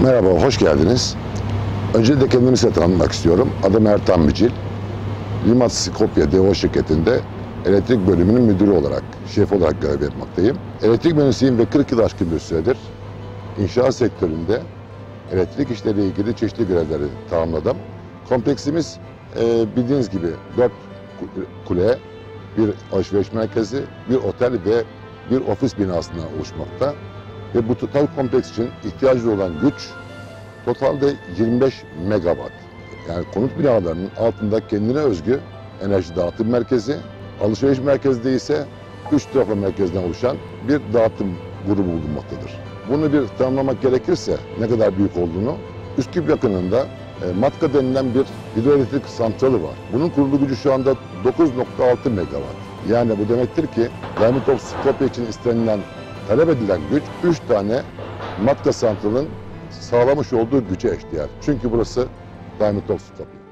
Merhaba, hoş geldiniz. Öncelikle kendimi size tanıtmak istiyorum. Adım Ertan Bicil. Limat Skopje DO şirketinde elektrik bölümünün müdürü olarak, şef olarak görev yapmaktayım. Elektrik mühendisiyim ve 40 yıl aşkın bir süredir inşaat sektöründe elektrik işleriyle ilgili çeşitli görevleri tamamladım. Kompleksimiz bildiğiniz gibi 4 kule, bir alışveriş merkezi, bir otel ve bir ofis binasından oluşmakta. Ve bu total kompleks için ihtiyacı olan güç totalde 25 megawatt. Yani konut binalarının altında kendine özgü enerji dağıtım merkezi, alışveriş merkezinde ise 3 trafo merkezden oluşan bir dağıtım grubu bulunmaktadır. Bunu bir tanımlamak gerekirse ne kadar büyük olduğunu, Üsküp yakınında Matka denilen bir hidroelektrik santrali var. Bunun kurulu gücü şu anda 9.6 megawatt. Yani bu demektir ki Diamond Skopje için istenilen, talep edilen güç 3 tane Matka santralın sağlamış olduğu güce eşdeğer. Çünkü burası Diamond Skopje.